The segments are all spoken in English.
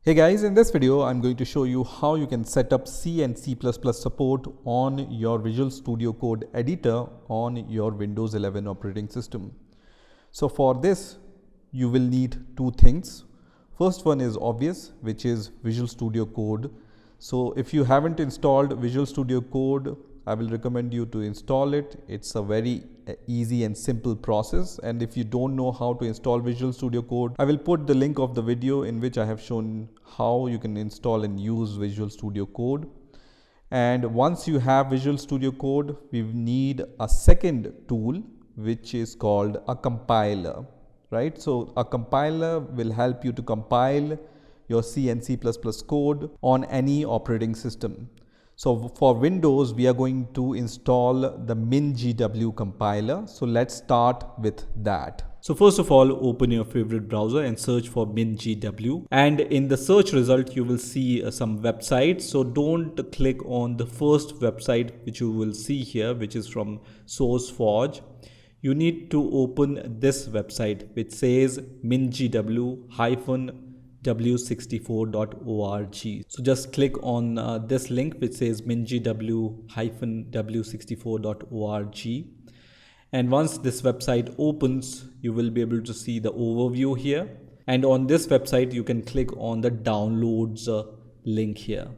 Hey guys, in this video I'm going to show you how you can set up C and C++ support on your Visual Studio Code editor on your Windows 11 operating system. So for this you will need two things. First one is obvious, which is Visual Studio Code. So if you haven't installed Visual Studio Code, I will recommend you to install it. It's a very easy and simple process, and if you don't know how to install Visual Studio Code, I will put the link of the video in which I have shown how you can install and use Visual Studio Code. And once you have Visual Studio Code, we need a second tool which is called a compiler, right? So a compiler will help you to compile your C and C++ code on any operating system. So for Windows, we are going to install the MinGW compiler. So let's start with that. So first of all, open your favorite browser and search for MinGW. And in the search result, you will see some websites. So don't click on the first website which you will see here, which is from SourceForge. You need to open this website which says MinGW-w64.org. So just click on this link which says MinGW-w64.org. And once this website opens, you will be able to see the overview here. And on this website, you can click on the downloads link here.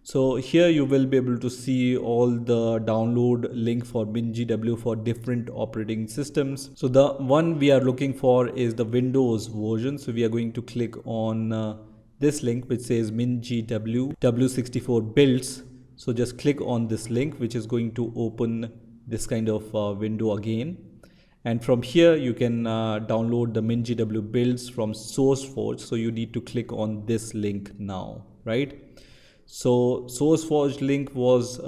So here you will be able to see all the download link for MinGW for different operating systems. So the one we are looking for is the Windows version. So we are going to click on this link which says MinGW W64 builds. So just click on this link, which is going to open this kind of window again. And from here you can download the MinGW builds from SourceForge. So you need to click on this link now, right? So SourceForge link was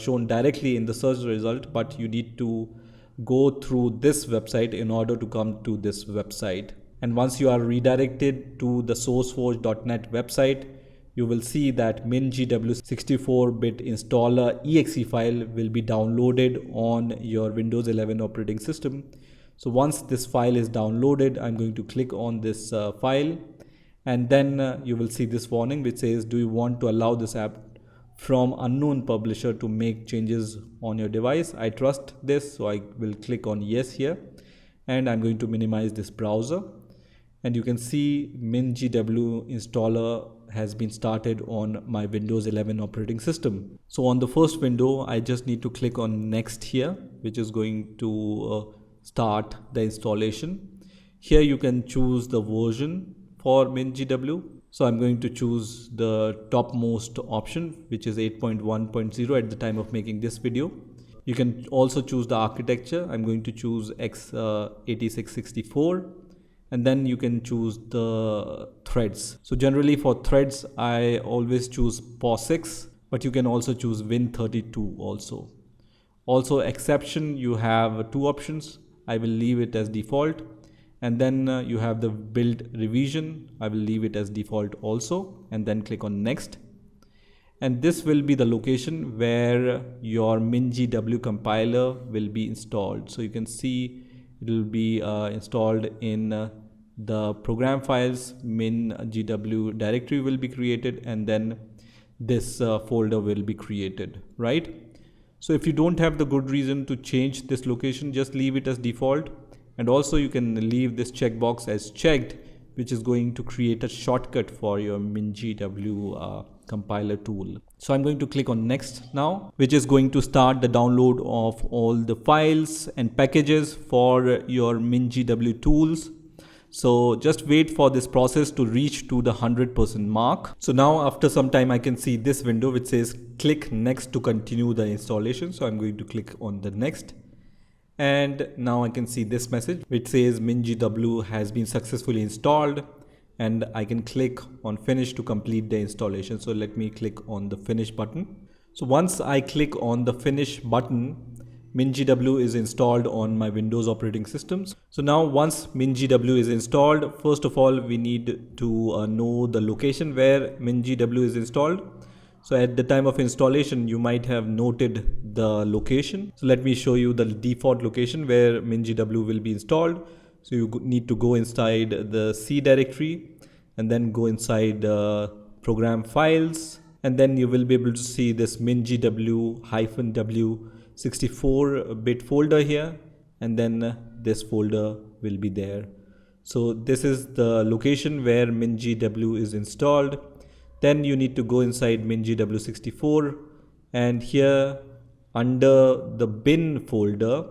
shown directly in the search result, but you need to go through this website in order to come to this website. And once you are redirected to the sourceforge.net website, you will see that MinGW 64-bit installer exe file will be downloaded on your Windows 11 operating system. So once this file is downloaded, I'm going to click on this file. And then you will see this warning which says, do you want to allow this app from unknown publisher to make changes on your device? I trust this, so I will click on yes here. And I'm going to minimize this browser. And you can see MinGW installer has been started on my Windows 11 operating system. So on the first window, I just need to click on next here, which is going to start the installation. Here you can choose the version for MinGW. So I'm going to choose the topmost option, which is 8.1.0 at the time of making this video. You can also choose the architecture. I'm going to choose x86-64, and then you can choose the threads. So generally for threads, I always choose POSIX, but you can also choose Win32 also. Also exception, you have two options. I will leave it as default. And then you have the build revision. I will leave it as default also, and then click on next. And this will be the location where your MinGW compiler will be installed. So you can see it will be installed in the program files. MinGW directory will be created, and then this folder will be created, right? So if you don't have the good reason to change this location, just leave it as default. And also you can leave this checkbox as checked, which is going to create a shortcut for your MinGW compiler tool. So I'm going to click on next now, which is going to start the download of all the files and packages for your MinGW tools. So just wait for this process to reach to the 100% mark. So now after some time, I can see this window which says click next to continue the installation. So I'm going to click on the next. And now I can see this message which says MinGW has been successfully installed, and I can click on finish to complete the installation. So let me click on the finish button. So once I click on the finish button, MinGW is installed on my Windows operating systems. So now once MinGW is installed, first of all, we need to know the location where MinGW is installed. So at the time of installation, you might have noted the location. So let me show you the default location where MinGW will be installed. So you need to go inside the C directory and then go inside program files, and then you will be able to see this MinGW-W 64-bit folder here, and then this folder will be there. So this is the location where MinGW is installed. Then you need to go inside MinGW 64, and here under the bin folder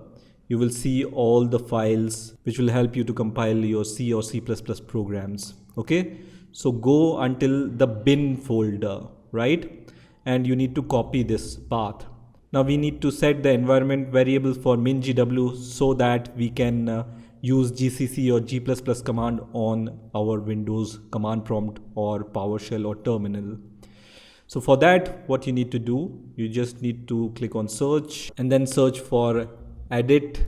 you will see all the files which will help you to compile your C or C++ programs. Okay, so go until the bin folder, right? And you need to copy this path. Now we need to set the environment variable for MinGW so that we can use GCC or G++ command on our Windows command prompt or PowerShell or terminal. So for that, what you need to do, you just need to click on search and then search for edit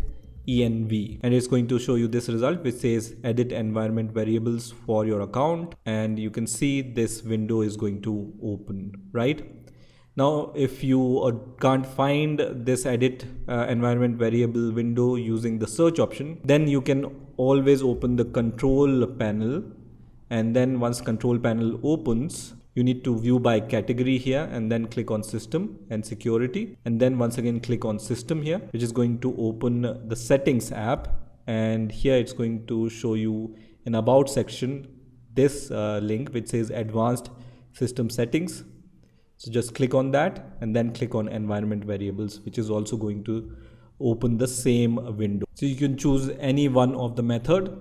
env, and it's going to show you this result which says edit environment variables for your account, and you can see this window is going to open, right? Now if you can't find this edit environment variable window using the search option, then you can always open the control panel, and then once control panel opens, you need to view by category here, and then click on system and security, and then once again click on system here, which is going to open the settings app, and here it's going to show you in about section this link which says advanced system settings. So just click on that and then click on environment variables, which is also going to open the same window. So you can choose any one of the method.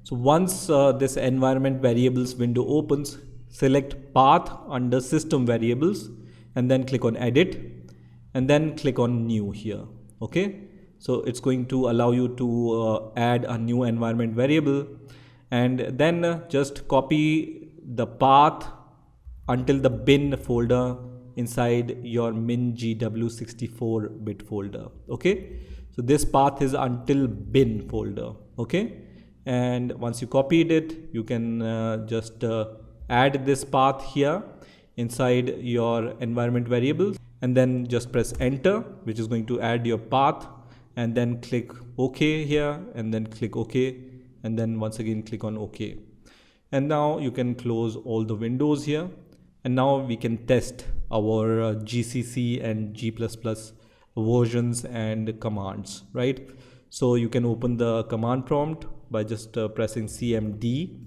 So once this environment variables window opens, select path under system variables and then click on edit and then click on new here. Okay, so it's going to allow you to add a new environment variable, and then just copy the path until the bin folder inside your MinGW 64-bit folder. Okay, so this path is until bin folder. Okay, and once you copied it, you can just add this path here inside your environment variables, and then just press enter, which is going to add your path, and then click OK here, and then click OK, and then once again click on OK. And now you can close all the windows here, and now we can test our GCC and G++ versions and commands, right? So you can open the command prompt by just pressing CMD,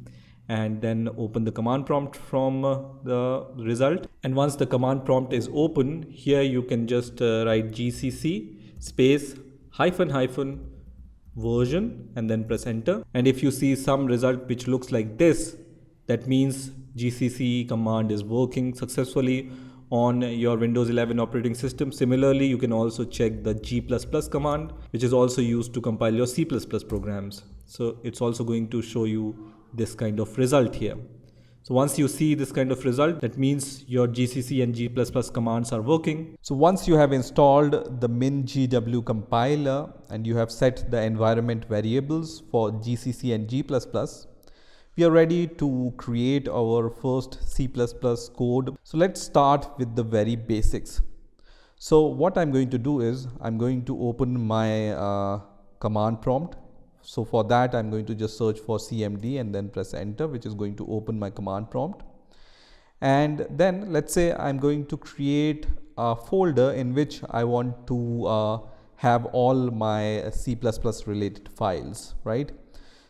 and then open the command prompt from the result. And once the command prompt is open, here you can just write GCC space -- version and then press enter. And if you see some result which looks like this, that means GCC command is working successfully on your Windows 11 operating system. Similarly, you can also check the G++ command, which is also used to compile your C++ programs. So it's also going to show you this kind of result here. So once you see this kind of result, that means your GCC and G++ commands are working. So once you have installed the MinGW compiler and you have set the environment variables for GCC and G++, we are ready to create our first C++ code. So let's start with the very basics. So what I'm going to do is I'm going to open my command prompt. So for that, I'm going to just search for CMD and then press enter, which is going to open my command prompt. And then let's say I'm going to create a folder in which I want to have all my C++ related files, right?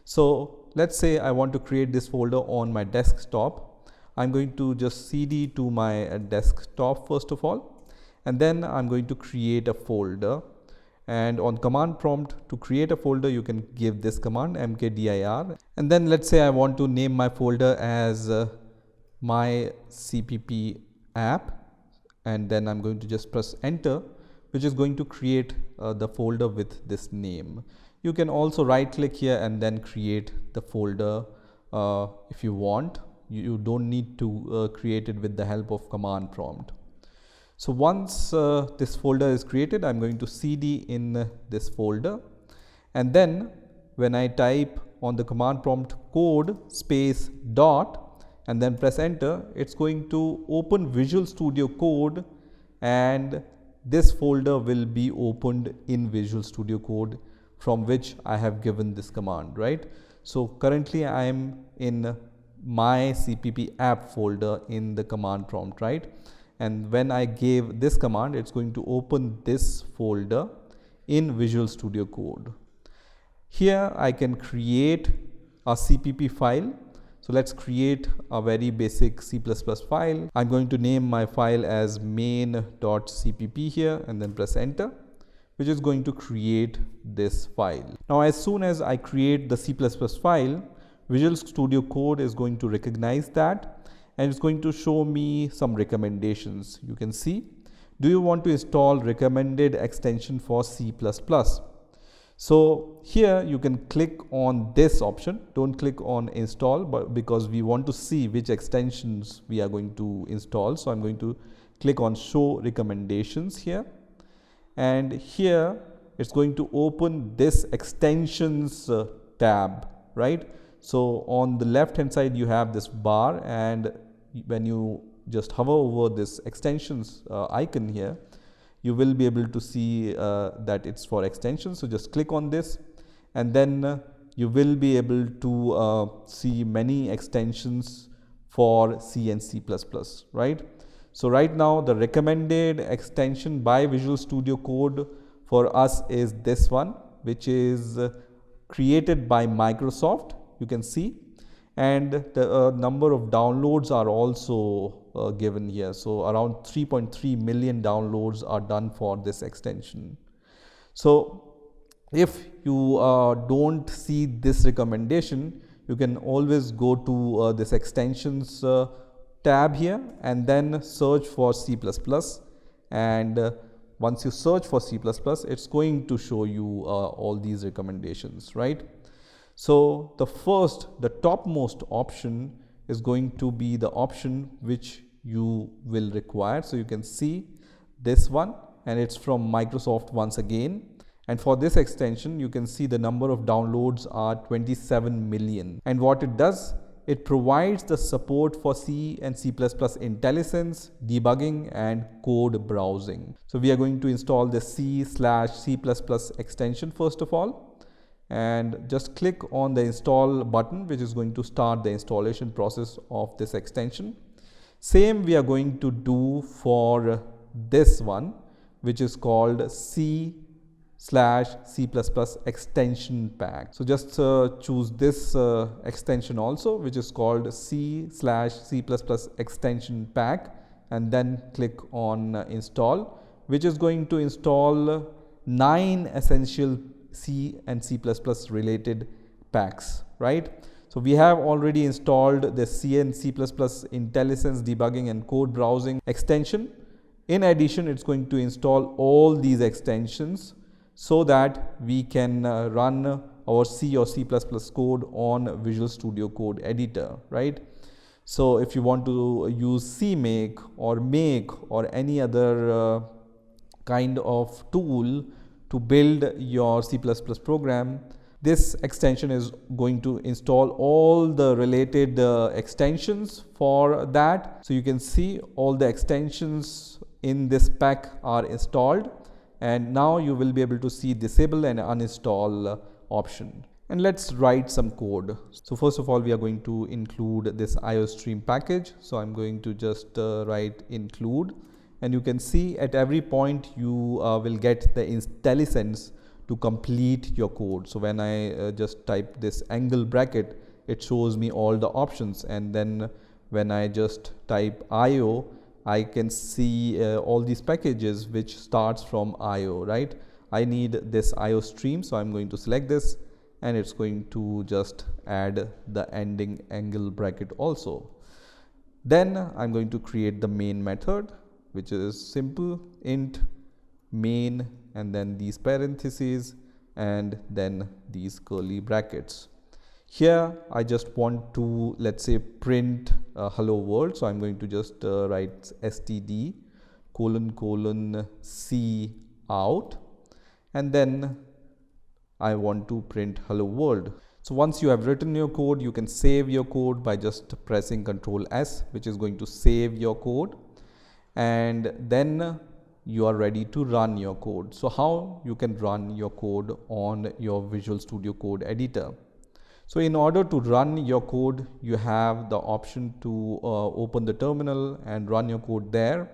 So let's say I want to create this folder on my desktop. I'm going to just cd to my desktop first of all, and then I'm going to create a folder. And on command prompt, to create a folder, you can give this command mkdir, and then let's say I want to name my folder as my cpp app, and then I'm going to just press enter, which is going to create the folder with this name. You can also right click here and then create the folder if you want. You don't need to create it with the help of command prompt. So once this folder is created, I'm going to cd in this folder, and then when I type on the command prompt code space dot and then press enter, it's going to open Visual Studio Code, and this folder will be opened in Visual Studio Code from which I have given this command, right? So currently I am in my cpp app folder in the command prompt, right? And when I gave this command, it's going to open this folder in Visual Studio Code. Here I can create a cpp file. So let's create a very basic C++ file. I'm going to name my file as main.cpp here and then press enter, which is going to create this file. Now as soon as I create the C++ file, Visual Studio Code is going to recognize that and it's going to show me some recommendations. You can see, do you want to install recommended extension for C++? So here you can click on this option. Don't click on install, but because we want to see which extensions we are going to install. So I'm going to click on show recommendations here. And here it's going to open this extensions tab, right? So on the left hand side you have this bar, and when you just hover over this extensions icon here, you will be able to see that it's for extensions. So just click on this and then you will be able to see many extensions for C and C++, right? So right now the recommended extension by Visual Studio Code for us is this one, which is created by Microsoft, you can see, and the number of downloads are also given here. So around 3.3 million downloads are done for this extension. So if you don't see this recommendation, you can always go to this extensions tab here and then search for C++, and once you search for C++, it's going to show you all these recommendations, right? So the topmost option is going to be the option which you will require. So you can see this one, and it's from Microsoft once again. And for this extension, you can see the number of downloads are 27 million. And what it does, it provides the support for C and C++ IntelliSense, debugging and code browsing. So we are going to install the C/C++ extension first of all, and just click on the install button, which is going to start the installation process of this extension. Same we are going to do for this one, which is called C/C++ extension pack. So just choose this extension also, which is called C/C++ extension pack, and then click on install, which is going to install 9 essential C and C++ related packs, right? So we have already installed the C and C++ IntelliSense, debugging and code browsing extension. In addition, it's going to install all these extensions so that we can run our C or C++ code on Visual Studio Code editor, right? So if you want to use CMake or Make or any other kind of tool to build your C++ program, this extension is going to install all the related extensions for that. So you can see all the extensions in this pack are installed, and now you will be able to see disable and uninstall option. And let's write some code. So first of all, we are going to include this Iostream package. So I'm going to just write include, and you can see at every point you will get the IntelliSense to complete your code. So when I just type this angle bracket, it shows me all the options, and then when I just type IO, I can see all these packages which starts from IO, right? I need this Iostream, so I'm going to select this, and it's going to just add the ending angle bracket also. Then I'm going to create the main method, which is simple int main and then these parentheses and then these curly brackets. Here I just want to, let's say, print hello world. So I'm going to just write std : C out, and then I want to print hello world. So once you have written your code, you can save your code by just pressing Ctrl+S, which is going to save your code, and then you are ready to run your code. So how you can run your code on your Visual Studio Code editor? So in order to run your code, you have the option to open the terminal and run your code there,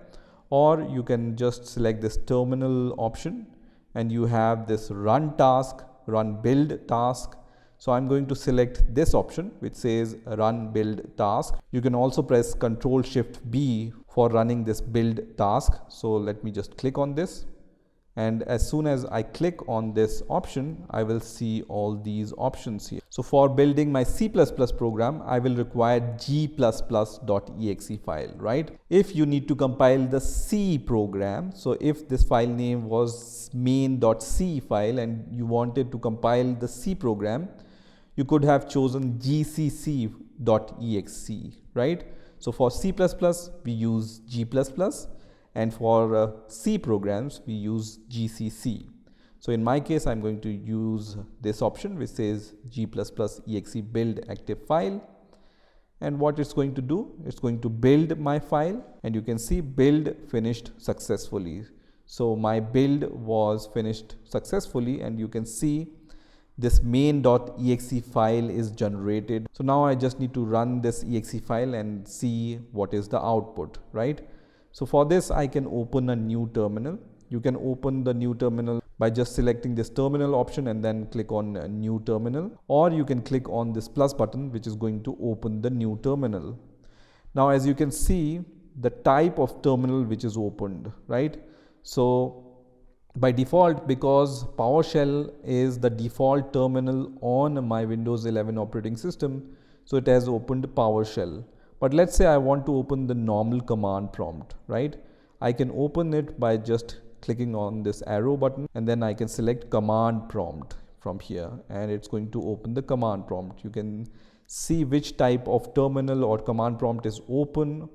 or you can just select this terminal option and you have this run task, run build task. So I'm going to select this option which says run build task. You can also press Ctrl+Shift+B for running this build task. So let me just click on this. And as soon as I click on this option, I will see all these options here. So for building my C++ program, I will require g++.exe file, right? If you need to compile the C program, so if this file name was main.c file and you wanted to compile the C program, you could have chosen gcc.exe, right? So for C++, we use g++. And for C programs, we use GCC. So in my case, I'm going to use this option which says g++exe build active file. And what it's going to do, it's going to build my file, and you can see build finished successfully. So my build was finished successfully, and you can see this main.exe file is generated. So now I just need to run this exe file and see what is the output, right? So for this, I can open a new terminal. You can open the new terminal by just selecting this terminal option and then click on a new terminal, or you can click on this plus button which is going to open the new terminal. Now as you can see, the type of terminal which is opened, right? So by default, because PowerShell is the default terminal on my Windows 11 operating system, so it has opened PowerShell. But let's say I want to open the normal command prompt, right? I can open it by just clicking on this arrow button, and then I can select command prompt from here, and it's going to open the command prompt. You can see which type of terminal or command prompt is open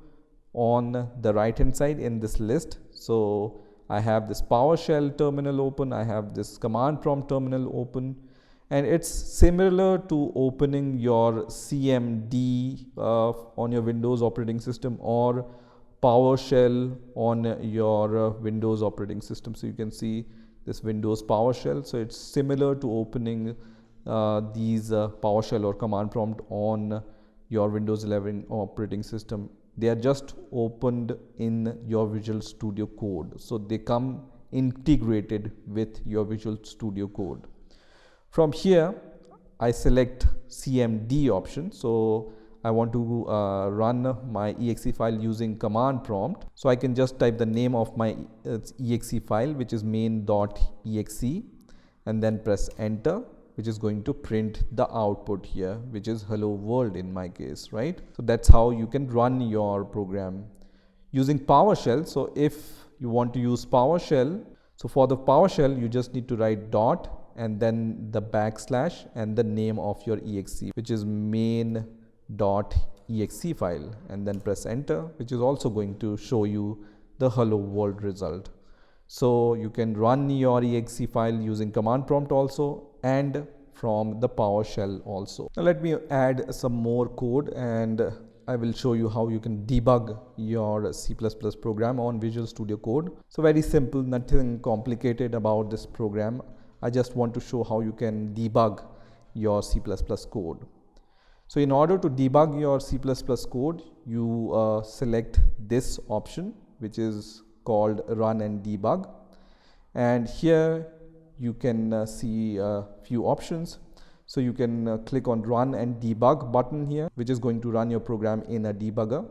on the right hand side in this list. So I have this PowerShell terminal open, I have this command prompt terminal open. And it's similar to opening your CMD on your Windows operating system or PowerShell on your Windows operating system. So you can see this Windows PowerShell. So it's similar to opening these PowerShell or command prompt on your Windows 11 operating system. They are just opened in your Visual Studio Code. So they come integrated with your Visual Studio Code. From here, I select CMD option. So I want to run my exe file using command prompt. So I can just type the name of my exe file, which is main.exe, and then press enter, which is going to print the output here, which is hello world in my case, right? So that's how you can run your program using PowerShell. So if you want to use PowerShell, so for the PowerShell, you just need to write dot and then the backslash and the name of your exe, which is main.exe file, and then press enter, which is also going to show you the hello world result. So you can run your exe file using command prompt also and from the PowerShell also. Now let me add some more code and I will show you how you can debug your C++ program on Visual Studio Code. So very simple, nothing complicated about this program. I just want to show how you can debug your C++ code. So in order to debug your C++ code, you select this option, which is called Run and Debug. And here you can see a few options. So you can click on Run and Debug button here, which is going to run your program in a debugger.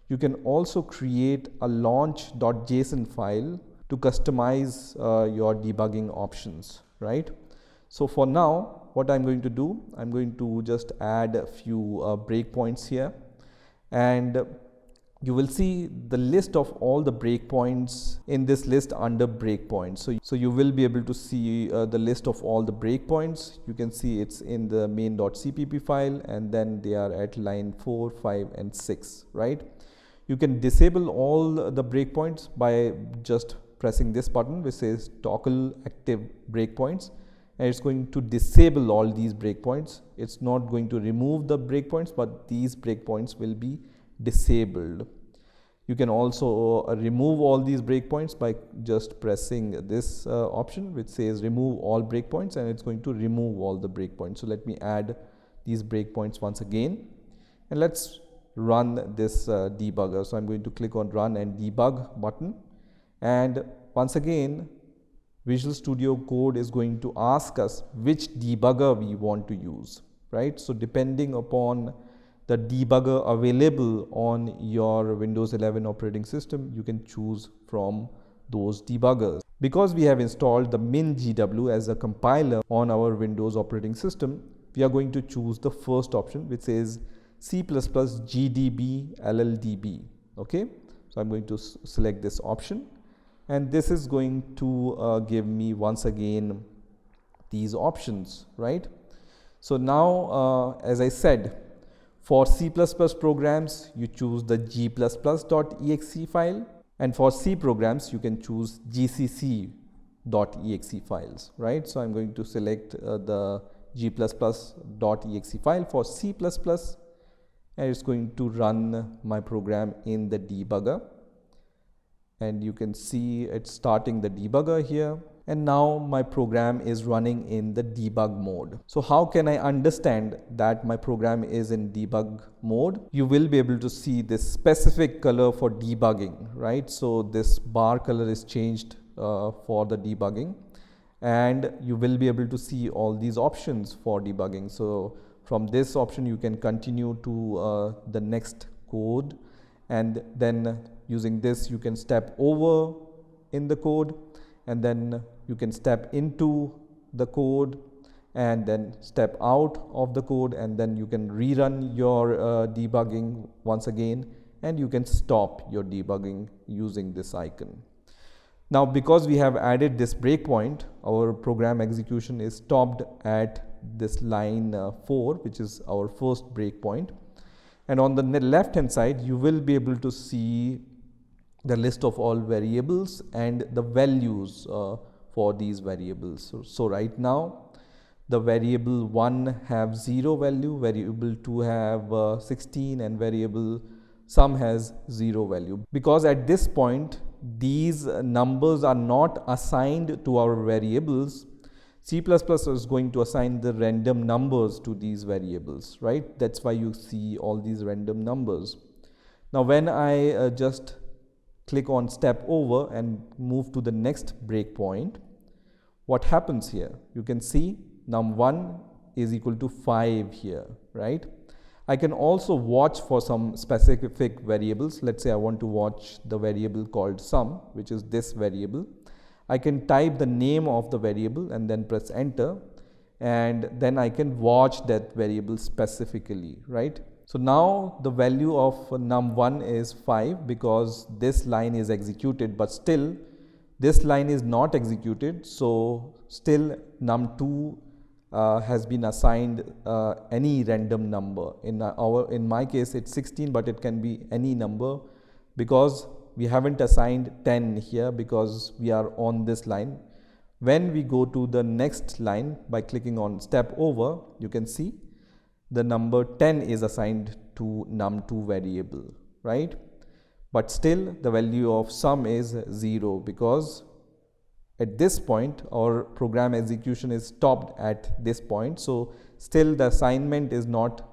You can also create a launch.json file to customize your debugging options, right? So for now, what I'm going to do, I'm going to just add a few breakpoints here, and you will see the list of all the breakpoints in this list under breakpoints. So you will be able to see the list of all the breakpoints. You can see it's in the main.cpp file, and then they are at line 4, 5, and 6, right? You can disable all the breakpoints by just pressing this button which says toggle active breakpoints, and it's going to disable all these breakpoints. It's not going to remove the breakpoints, but these breakpoints will be disabled. You can also remove all these breakpoints by just pressing this option which says remove all breakpoints, and it's going to remove all the breakpoints. So let me add these breakpoints once again, and let's run this debugger. So I'm going to click on run and debug button, and once again Visual Studio Code is going to ask us which debugger we want to use, right? So depending upon the debugger available on your Windows 11 operating system, you can choose from those debuggers. Because we have installed the MinGW as a compiler on our Windows operating system, we are going to choose the first option, which is C++ GDB LLDB. Okay, so I'm going to select this option, and this is going to give me once again these options, right? So now, as I said, for C++ programs, you choose the g++.exe file, and for C programs, you can choose gcc.exe files, right? So I'm going to select the g++.exe file for C++, and it's going to run my program in the debugger. And you can see it's starting the debugger here. And now my program is running in the debug mode. So how can I understand that my program is in debug mode? You will be able to see this specific color for debugging, right? So this bar color is changed for the debugging, and you will be able to see all these options for debugging. So from this option, you can continue to the next code, and then using this, you can step over in the code, and then you can step into the code and then step out of the code, and then you can rerun your debugging once again, and you can stop your debugging using this icon. Now, because we have added this breakpoint, our program execution is stopped at this line 4, which is our first breakpoint. And on the left hand side, you will be able to see the list of all variables and the values for these variables. So right now, the variable 1 have 0 value, variable 2 have 16, and variable sum has 0 value. Because at this point, these numbers are not assigned to our variables, C++ is going to assign the random numbers to these variables, right? That's why you see all these random numbers. Now, when I just click on step over and move to the next breakpoint, what happens here? You can see num1 is equal to 5 here, right? I can also watch for some specific variables. Let's say I want to watch the variable called sum, which is this variable. I can type the name of the variable and then press enter, and then I can watch that variable specifically, right? So now the value of num1 is 5 because this line is executed, but still this line is not executed. So still num2 has been assigned any random number. In my case, it's 16, but it can be any number because we haven't assigned 10 here because we are on this line. When we go to the next line by clicking on step over, you can see the number 10 is assigned to num2 variable, right? But still the value of sum is 0 because at this point our program execution is stopped at this point. So still the assignment is not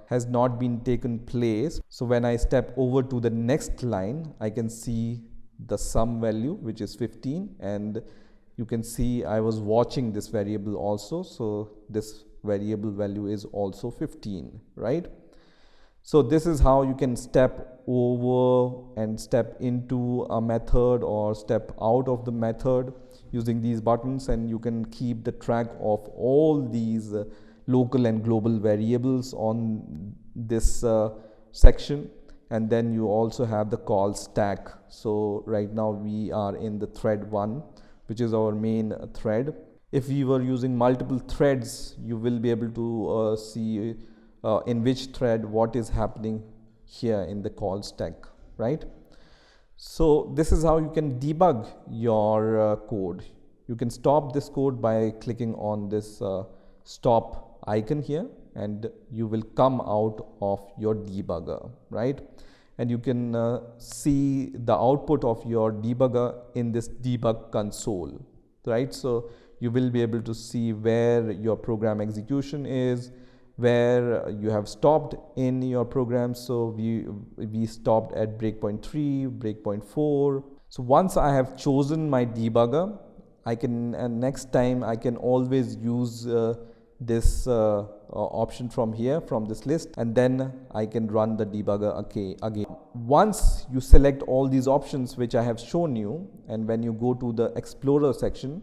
has not been taken place. So when I step over to the next line, I can see the sum value, which is 15, and you can see I was watching this variable also. So this variable value is also 15, right? So this is how you can step over and step into a method or step out of the method using these buttons, and you can keep the track of all these local and global variables on this section. And then you also have the call stack. So right now we are in the thread 1, which is our main thread. If we were using multiple threads, you will be able to see in which thread what is happening here in the call stack, right? So this is how you can debug your code. You can stop this code by clicking on this stop icon here, and you will come out of your debugger, right? And you can see the output of your debugger in this debug console, right? So you will be able to see where your program execution is, where you have stopped in your program. So we stopped at breakpoint 3, breakpoint 4. So once I have chosen my debugger, I can next time I can always use this option from here, from this list, and then I can run the debugger again. Once you select all these options which I have shown you, and when you go to the Explorer section,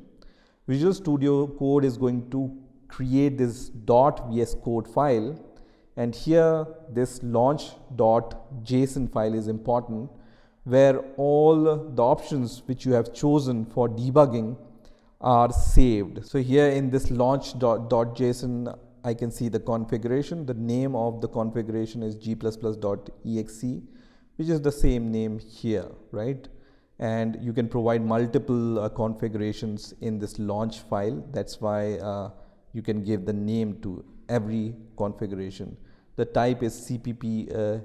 Visual Studio Code is going to create this .VSCode file, and here this launch.json file is important, where all the options which you have chosen for debugging are saved. So here in this launch.json, I can see the configuration. The name of the configuration is g++.exe, which is the same name here, right? And you can provide multiple configurations in this launch file. That's why you can give the name to every configuration. The type is cpptbg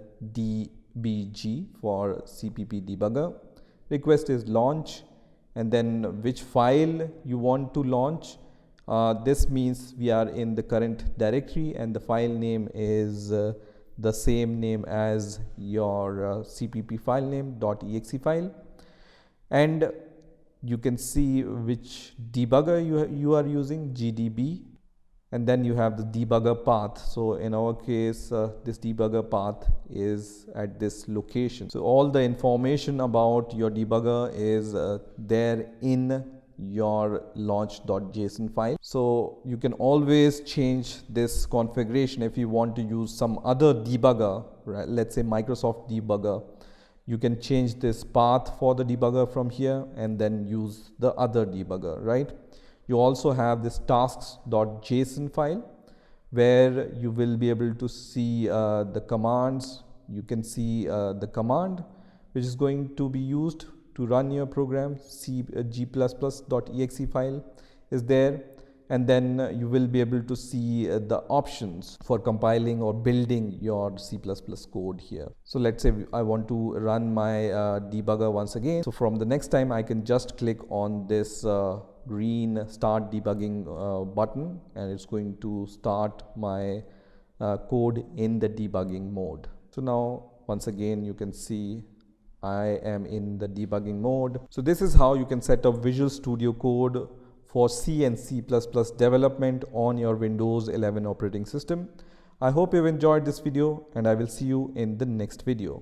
for cpp debugger. Request is launch, and then which file you want to launch. This means we are in the current directory, and the file name is the same name as your cpp file name .exe file. And you can see which debugger you are using, GDB, and then you have the debugger path. So in our case, this debugger path is at this location. So all the information about your debugger is there in your launch.json file. So you can always change this configuration if you want to use some other debugger, right? Let's say Microsoft debugger. You can change this path for the debugger from here and then use the other debugger, right? You also have this tasks.json file where you will be able to see the commands. You can see the command which is going to be used to run your program. g++.exe file is there, and then you will be able to see the options for compiling or building your C++ code here. So let's say I want to run my debugger once again. So from the next time I can just click on this green start debugging button, and it's going to start my code in the debugging mode. So now once again you can see I am in the debugging mode. So this is how you can set up Visual Studio Code for C and C++ development on your Windows 11 operating system. I hope you've enjoyed this video, and I will see you in the next video.